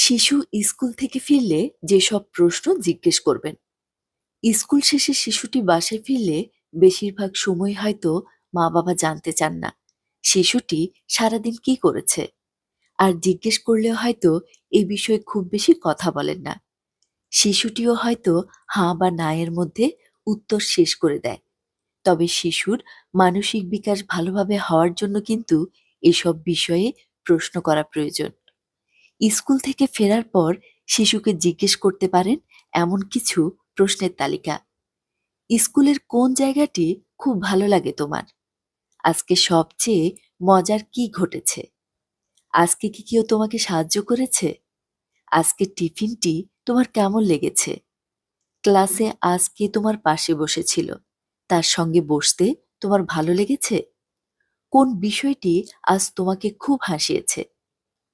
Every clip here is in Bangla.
শিশু স্কুল থেকে ফিরলে যেসব প্রশ্ন জিজ্ঞেস করবেন। স্কুল শেষে শিশুটি বাসায় ফিরলে বেশিরভাগ সময় হয়তো মা বাবা জানতে চান না শিশুটি সারাদিন কি করেছে। আর জিজ্ঞেস করলেও হয়তো এই বিষয়ে খুব বেশি কথা বলেন না। শিশুটিও হয়তো হাঁ বা না এর মধ্যে উত্তর শেষ করে দেয়। তবে শিশুর মানসিক বিকাশ ভালোভাবে হওয়ার জন্য কিন্তু এসব বিষয়ে প্রশ্ন করা প্রয়োজন। স্কুল থেকে ফেরার পর শিশুকে জিজ্ঞেস করতে পারেন এমন কিছু প্রশ্নের তালিকা। স্কুলের কোন জায়গাটি খুব ভালো লাগে তোমার? আজকে সবচেয়ে মজার কি ঘটেছে? আজকে কি কেউ তোমাকে সাহায্য করেছে? আজকে টিফিনটি তোমার কেমন লেগেছে? ক্লাসে আজ কে তোমার পাশে বসেছিল? তার সঙ্গে বসতে তোমার ভালো লেগেছে? কোন বিষয়টি আজ তোমাকে খুব হাসিয়েছে?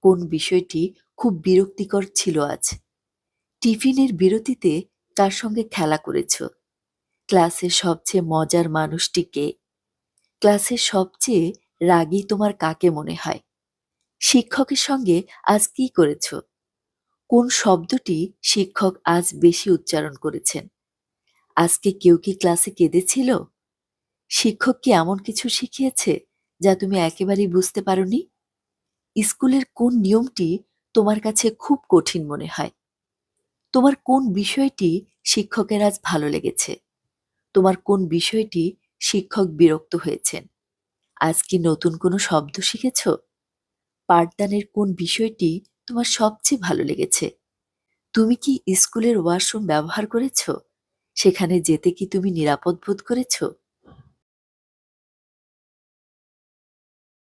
কোন বিষয়টি খুব বিরক্তিকর ছিল আজ? টিফিনের বিরতিতে কার সঙ্গে খেলা করেছ? ক্লাসের সবচেয়ে মজার মানুষটি কে? ক্লাসের সবচেয়ে রাগী তোমার কাকে মনে হয়? শিক্ষকের সঙ্গে আজ কি করেছ? কোন শব্দটি শিক্ষক আজ বেশি উচ্চারণ করেছেন? আজকে কেউ কি ক্লাসে কেঁদেছিল? শিক্ষক কি এমন কিছু শিখিয়েছে যা তুমি একেবারেই বুঝতে পারোনি? স্কুলের কোন নিয়মটি তোমার কাছে খুব কঠিন মনে হয়? তোমার কোন বিষয়টি শিক্ষকের আজ ভালো লেগেছে? তোমার কোন বিষয়টি শিক্ষক বিরক্ত হয়েছেন? আজ কি নতুন কোনো শব্দ শিখেছ? পাঠদানের কোন বিষয়টি তোমার সবচেয়ে ভালো লেগেছে? তুমি কি স্কুলের ওয়াশরুম ব্যবহার করেছ? সেখানে যেতে কি তুমি নিরাপদ বোধ করেছ?